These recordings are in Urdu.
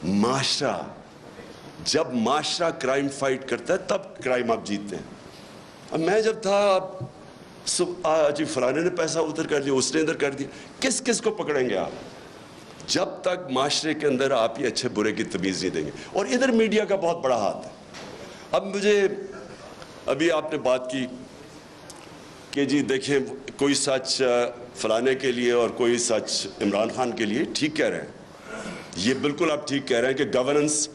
معاشرہ، جب معاشرہ کرائم فائٹ کرتا ہے تب کرائم آپ جیتتے ہیں. اب میں جب تھا جی فلانے نے پیسہ ادھر کر دیا، اس نے ادھر کر دیا، کس کس کو پکڑیں گے آپ جب تک معاشرے کے اندر آپ یہ اچھے برے کی تمیز نہیں دیں گے؟ اور ادھر میڈیا کا بہت بڑا ہاتھ ہے. اب مجھے ابھی آپ نے بات کی کہ جی دیکھیں کوئی سچ فلانے کے لیے اور کوئی سچ عمران خان کے لیے، ٹھیک کہہ رہے ہیں، یہ بالکل آپ ٹھیک کہہ رہے ہیں کہ گورننس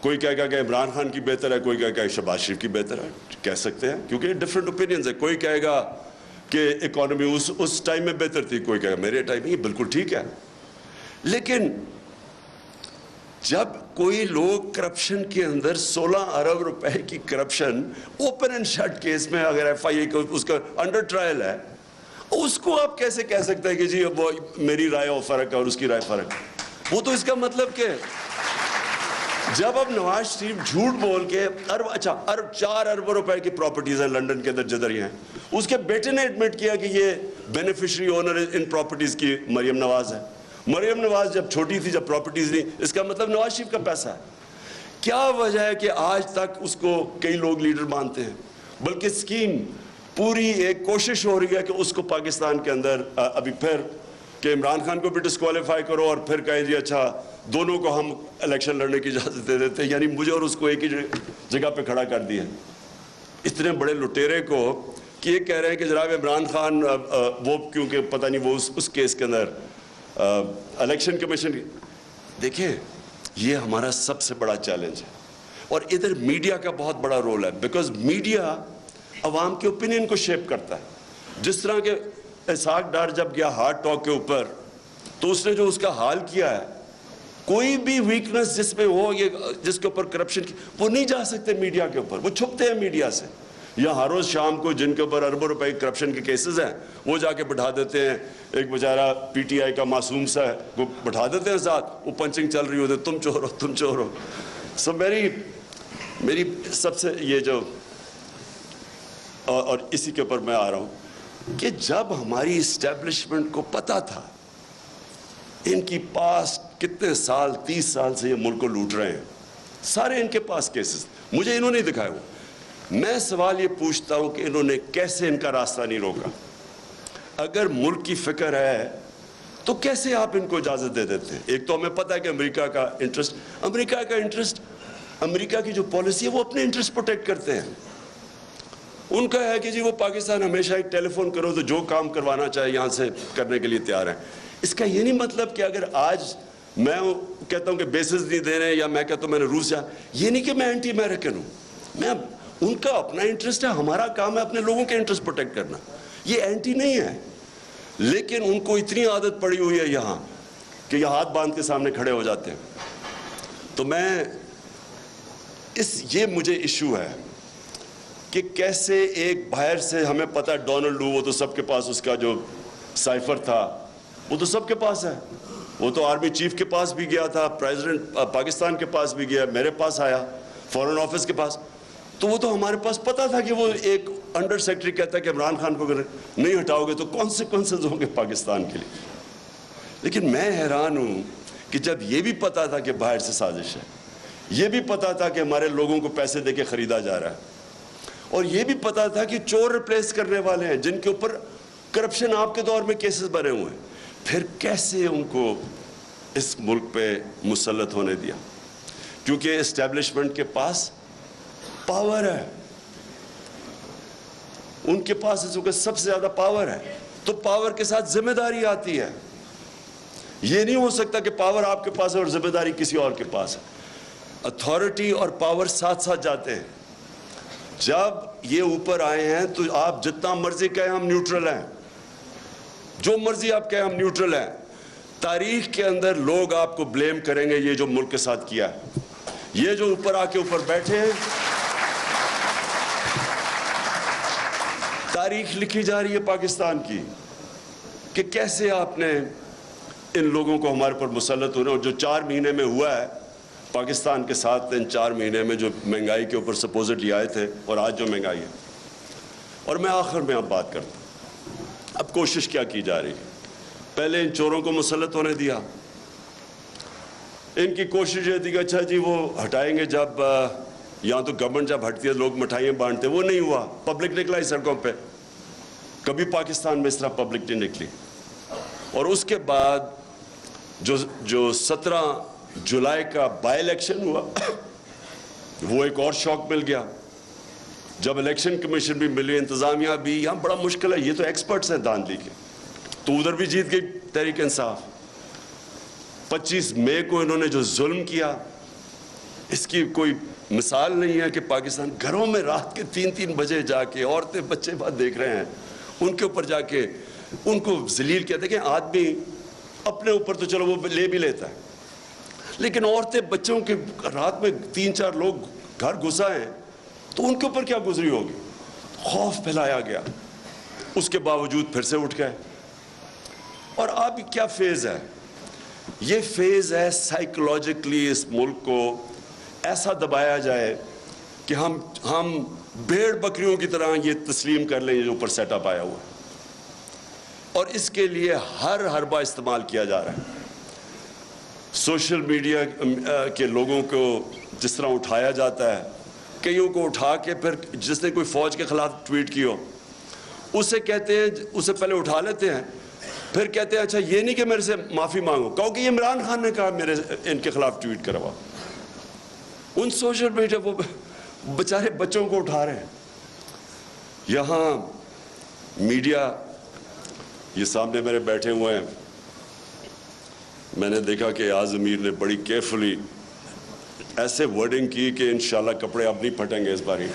کوئی کہے گا کہ عمران خان کی بہتر ہے، کوئی کہے گا کہ شہباز شریف کی بہتر ہے، کہہ سکتے ہیں کیونکہ ڈفرینٹ اوپینینز ہے. کوئی کہے گا کہ اکانومی اس ٹائم میں بہتر تھی، کوئی کہے گا میرے ٹائم میں. یہ بالکل ٹھیک ہے، لیکن جب کوئی لوگ کرپشن کے اندر 16 ارب روپے کی corruption open and shut case میں اگر ایف آئی اے کو اس کا انڈر ٹرائل ہے، اس کو آپ کیسے کہہ سکتے ہیں کہ جی اب وہ میری رائے اور فرق ہے اور اس کی رائے فرق ہے؟ وہ تو اس کا مطلب کہ جب اب نواز شریف جھوٹ بول کے 4 ارب روپے کی پراپرٹیز ہیں لنڈن کے اندر جدھر ہیں، اس کے بیٹے نے ایڈمٹ کیا کہ یہ بینیفیشری اونر ان پراپرٹیز کی مریم نواز ہے. مریم نواز جب چھوٹی تھی، جب پراپرٹیز نہیں، اس کا مطلب نواز شریف کا پیسہ ہے. کیا وجہ ہے کہ آج تک اس کو کئی لوگ لیڈر مانتے ہیں؟ بلکہ اسکیم پوری ایک کوشش ہو رہی ہے کہ اس کو پاکستان کے اندر ابھی پھر کہ عمران خان کو بھی ڈسکوالیفائی کرو اور پھر کہیں جی اچھا دونوں کو ہم الیکشن لڑنے کی اجازت دے دیتے ہیں. یعنی مجھے اور اس کو ایک ہی جگہ پہ کھڑا کر دیا. اتنے بڑے لٹیرے کو کہ یہ کہہ رہے ہیں کہ جناب عمران خان وہ کیونکہ پتہ نہیں وہ اس کیس کے اندر الیکشن کمیشن. دیکھیں یہ ہمارا سب سے بڑا چیلنج ہے. اور ادھر میڈیا کا بہت بڑا رول ہے، بیکاز میڈیا عوام کے اوپینین کو شیپ کرتا ہے. جس طرح کہ اسحاق ڈار جب گیا ہارٹ ٹاک کے اوپر تو اس نے جو اس کا حال کیا ہے، کوئی بھی ویکنس جس میں ہو یہ جس کے اوپر کرپشن کی، وہ نہیں جا سکتے میڈیا کے اوپر، وہ چھپتے ہیں میڈیا سے. یا ہر روز شام کو جن کے اوپر اربوں روپے کرپشن کے کیسز ہیں وہ جا کے بٹھا دیتے ہیں. ایک بیچارہ پی ٹی آئی کا معصوم سا ہے، وہ بٹھا دیتے ہیں ساتھ، وہ پنچنگ چل رہی ہوتی ہے، تم چور ہو تم چور ہو. سو میری سب سے یہ جو اور اسی کے اوپر میں آ رہا ہوں کہ جب ہماری اسٹیبلشمنٹ کو پتا تھا ان کی پاس کتنے سال 30 سال سے یہ ملک کو لوٹ رہے ہیں، سارے ان کے پاس کیسز، مجھے انہوں نے دکھائے. میں سوال یہ پوچھتا ہوں کہ انہوں نے کیسے ان کا راستہ نہیں روکا؟ اگر ملک کی فکر ہے تو کیسے آپ ان کو اجازت دے دیتے ہیں؟ ایک تو ہمیں پتہ ہے کہ امریکہ کا انٹرسٹ، امریکہ کی جو پالیسی ہے وہ اپنے انٹرسٹ پروٹیکٹ کرتے ہیں. ان کا ہے کہ جی وہ پاکستان ہمیشہ ایک ٹیلی فون کرو تو جو کام کروانا چاہے یہاں سے کرنے کے لیے تیار ہیں. اس کا یہ نہیں مطلب کہ اگر آج میں کہتا ہوں کہ بیسز نہیں دے رہے ہیں یا میں کہتا ہوں میں نے روس یہ نہیں کہ میں اینٹی امریکن ہوں. میں ان کا اپنا انٹرسٹ ہے، ہمارا کام ہے اپنے لوگوں کے انٹرسٹ پروٹیکٹ کرنا. یہ اینٹی نہیں ہے، لیکن ان کو اتنی عادت پڑی ہوئی ہے یہاں کہ یہ ہاتھ باندھ کے سامنے کھڑے ہو جاتے ہیں. تو یہ مجھے ایشو ہے کہ کیسے ایک باہر سے ہمیں پتہ ہے ڈونلڈ لو وہ تو سب کے پاس اس کا جو سائفر تھا وہ تو سب کے پاس ہے، وہ تو آرمی چیف کے پاس بھی گیا تھا، پریزیڈنٹ پاکستان کے پاس بھی گیا، میرے پاس آیا، فورن آفس کے پاس. تو وہ تو ہمارے پاس پتہ تھا کہ وہ ایک انڈر سیکرٹری کہتا ہے کہ عمران خان کو اگر نہیں ہٹاؤ گے تو کانسیکوینسز ہوں گے پاکستان کے لیے. لیکن میں حیران ہوں کہ جب یہ بھی پتہ تھا کہ باہر سے سازش ہے، یہ بھی پتہ تھا کہ ہمارے لوگوں کو پیسے دے کے خریدا جا رہا ہے، اور یہ بھی پتہ تھا کہ چور ریپلیس کرنے والے ہیں جن کے اوپر کرپشن آپ کے دور میں کیسز بنے ہوئے ہیں، پھر کیسے ان کو اس ملک پہ مسلط ہونے دیا؟ کیونکہ اسٹیبلشمنٹ کے پاس پاور ہے، ان کے پاس اس وقت سب سے زیادہ پاور ہے. تو پاور کے ساتھ ذمہ داری آتی ہے. یہ نہیں ہو سکتا کہ پاور آپ کے پاس ہے اور ذمہ داری کسی اور کے پاس ہے. اتھارٹی اور پاور ساتھ ساتھ جاتے ہیں. جب یہ اوپر آئے ہیں تو آپ جتنا مرضی کہیں ہم نیوٹرل ہیں، جو مرضی آپ کہیں ہم نیوٹرل ہیں، تاریخ کے اندر لوگ آپ کو بلیم کریں گے یہ جو ملک کے ساتھ کیا ہے. یہ جو اوپر آ کے اوپر بیٹھے ہیں، تاریخ لکھی جا رہی ہے پاکستان کی کہ کیسے آپ نے ان لوگوں کو ہمارے پر مسلط ہونے. اور جو 4 مہینے میں ہوا ہے پاکستان کے ساتھ، ان 4 مہینے میں جو مہنگائی کے اوپر سپوزٹلی آئے تھے اور آج جو مہنگائی ہے. اور میں آخر میں اب بات کرتا ہوں، اب کوشش کیا کی جا رہی ہے؟ پہلے ان چوروں کو مسلط ہونے دیا. ان کی کوشش یہ تھی کہ اچھا جی وہ ہٹائیں گے جب یہاں تو گورنمنٹ جب ہٹتی ہے لوگ مٹھائیاں بانٹتے، وہ نہیں ہوا، پبلک نکلا ہی سڑکوں پہ، کبھی پاکستان میں اس طرح پبلک نہیں نکلی۔ اور اس کے بعد جو 17 جولائی کا بائی الیکشن ہوا وہ ایک اور شوق مل گیا، جب الیکشن کمیشن بھی ملی، انتظامیہ بھی، یہاں بڑا مشکل ہے، یہ تو ایکسپرٹس ہیں دھاندلی کے، تو ادھر بھی جیت گئی تحریک انصاف۔ 25 مئی کو انہوں نے جو ظلم کیا اس کی کوئی مثال نہیں ہے کہ پاکستان گھروں میں رات کے 3 بجے جا کے عورتیں بچے بات دیکھ رہے ہیں، ان کے اوپر جا کے ان کو ذلیل کیا۔ دیکھیں آدمی اپنے اوپر تو چلو وہ لے بھی لیتا ہے، لیکن عورتیں بچوں کے رات میں 3-4 لوگ گھر گھسا ہیں تو ان کے اوپر کیا گزری ہوگی، خوف پھیلایا گیا، اس کے باوجود پھر سے اٹھ گئے۔ اور اب کیا فیز ہے، یہ فیز ہے سائیکولوجیکلی اس ملک کو ایسا دبایا جائے کہ ہم بھیڑ بکریوں کی طرح یہ تسلیم کر لیں جو اوپر سیٹ اپ آیا ہوا، اور اس کے لیے ہر حربہ استعمال کیا جا رہا ہے۔ سوشل میڈیا کے لوگوں کو جس طرح اٹھایا جاتا ہے، کئیوں کو اٹھا کے پھر جس نے کوئی فوج کے خلاف ٹویٹ کی ہو اسے کہتے ہیں، اسے پہلے اٹھا لیتے ہیں، پھر کہتے ہیں اچھا یہ نہیں کہ میرے سے معافی مانگو، کہو کہ عمران خان نے کہا میرے ان کے خلاف ٹویٹ کروا۔ ان سوشل میڈیا وہ بیچارے بچوں کو اٹھا رہے ہیں۔ یہاں میڈیا یہ سامنے میرے بیٹھے ہوئے ہیں، میں نے دیکھا کہ ایاز امیر نے بڑی کیئرفلی ایسے ورڈنگ کی کہ انشاءاللہ کپڑے اب نہیں پھٹیں گے اس باری۔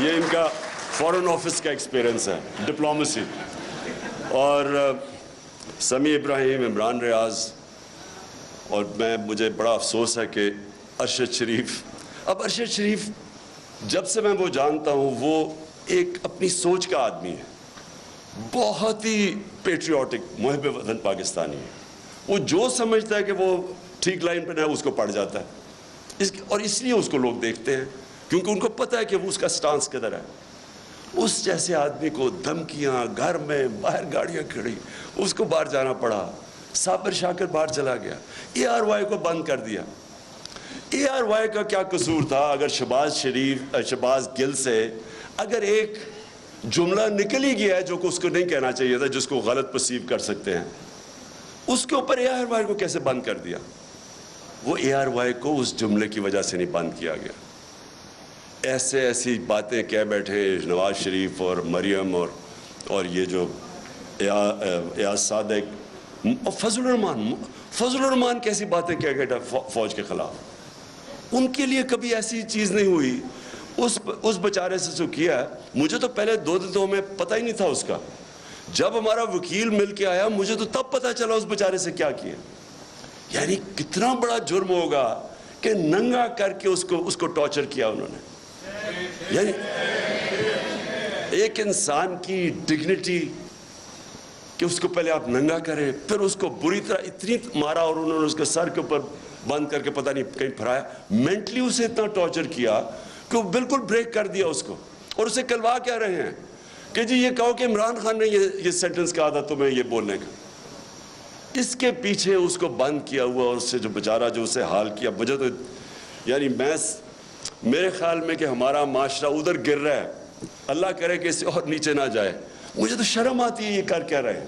یہ ان کا فورن آفس کا ایکسپیرینس ہے، ڈپلومیسی۔ اور سمیع ابراہیم، عمران ریاض، اور مجھے بڑا افسوس ہے کہ ارشد شریف، اب ارشد شریف جب سے میں وہ جانتا ہوں وہ ایک اپنی سوچ کا آدمی ہے، بہت ہی پیٹریوٹک، محب وطن پاکستانی ہے، وہ جو سمجھتا ہے کہ وہ ٹھیک لائن پہ ہے اس کو پڑ جاتا ہے، اور اس لیے اس کو لوگ دیکھتے ہیں کیونکہ ان کو پتہ ہے کہ وہ اس کا سٹانس کدھر ہے۔ اس جیسے آدمی کو دھمکیاں، گھر میں باہر گاڑیاں کھڑی، اس کو باہر جانا پڑا، صابر شاکر باہر چلا گیا، اے آر وائی کو بند کر دیا۔ اے آر وائی کا کیا قصور تھا؟ اگر شہباز گل سے اگر ایک جملہ نکل ہی گیا ہے جو کہ اس کو نہیں کہنا چاہیے تھا، جس کو غلط پرسیو کر سکتے ہیں، اس کے اوپر اے آر وائی کو کیسے بند کر دیا؟ وہ اے آر وائی کو اس جملے کی وجہ سے نہیں بند کیا گیا۔ ایسی باتیں کہہ بیٹھے نواز شریف اور مریم اور یہ جو ایاز صادق، فضل الرحمان کیسی باتیں کہہ گئے فوج کے خلاف، ان کے لیے کبھی ایسی چیز نہیں ہوئی۔ اس بیچارے سے جو کیا ہے، مجھے تو پہلے 2 دنوں میں پتہ ہی نہیں تھا اس کا، جب ہمارا وکیل مل کے آیا مجھے تو تب پتہ چلا اس بیچارے سے کیا کیا۔ یعنی کتنا بڑا جرم ہوگا کہ ننگا کر کے اس کو ٹارچر کیا انہوں نے۔ یعنی ایک انسان کی ڈگنیٹی کہ اس کو پہلے آپ ننگا کریں، پھر اس کو بری طرح اتنی مارا اور انہوں نے اس کے سر کے اوپر بند کر کے پتہ نہیں کہیں پھرایا، مینٹلی اسے اتنا ٹارچر کیا کہ وہ بالکل بریک کر دیا اس کو، اور اسے کلوا کیا رہے ہیں کہ جی یہ کہو کہ عمران خان نے یہ سینٹنس کہا تھا تمہیں یہ بولنے کا۔ اس کے پیچھے اس کو بند کیا ہوا، اور اس سے جو بیچارہ جو اسے حال کیا، مجھے تو یعنی میرے خیال میں کہ ہمارا معاشرہ ادھر گر رہا ہے، اللہ کرے کہ اس سے اور نیچے نہ جائے۔ مجھے تو شرم آتی ہے یہ کر کیا رہے ہیں،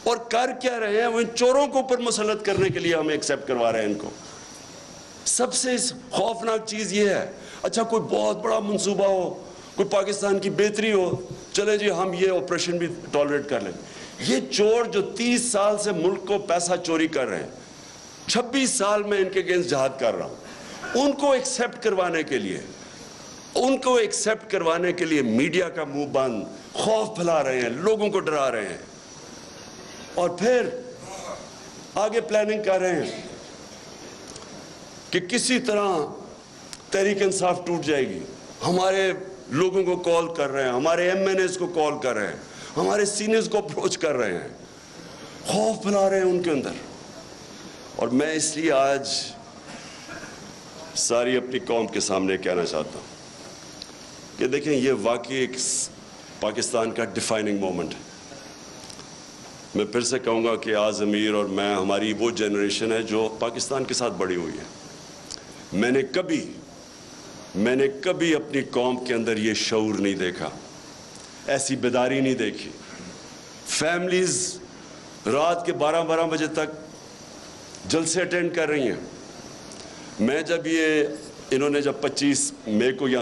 اور کر کیا رہے ہیں وہ ان چوروں کو اوپر مسلط کرنے کے لیے ہمیں ایکسیپٹ کروا رہے ہیں ان کو۔ سب سے خوفناک چیز یہ ہے، اچھا کوئی بہت بڑا منصوبہ ہو، کوئی پاکستان کی بہتری ہو، چلے جی ہم یہ آپریشن بھی ٹالریٹ کر لیں۔ یہ چور جو 30 سال سے ملک کو پیسہ چوری کر رہے ہیں، 26 سال میں ان کے اگینسٹ جہاد کر رہا ہوں، ان کو ایکسیپٹ کروانے کے لیے میڈیا کا منہ بند، خوف پھیلا رہے ہیں، لوگوں کو ڈرا رہے ہیں، اور پھر آگے پلاننگ کر رہے ہیں کہ کسی طرح تحریک انصاف ٹوٹ جائے گی۔ ہمارے لوگوں کو کال کر رہے ہیں، ہمارے ایم این ایز کو کال کر رہے ہیں، ہمارے سینئرز کو اپروچ کر رہے ہیں، خوف پھیلا رہے ہیں ان کے اندر۔ اور میں اس لیے آج ساری اپنی قوم کے سامنے کہنا چاہتا ہوں کہ دیکھیں یہ واقعی ایک پاکستان کا ڈیفائننگ مومنٹ ہے۔ میں پھر سے کہوں گا کہ آز امیر اور میں ہماری وہ جنریشن ہے جو پاکستان کے ساتھ بڑی ہوئی ہے. میں نے کبھی اپنی قوم کے اندر یہ شعور نہیں دیکھا, ایسی بیداری نہیں دیکھی. فیملیز رات کے 12 بجے تک جلسے اٹینڈ کر رہی ہیں. میں جب انہوں نے جب 25 مئی کو یہاں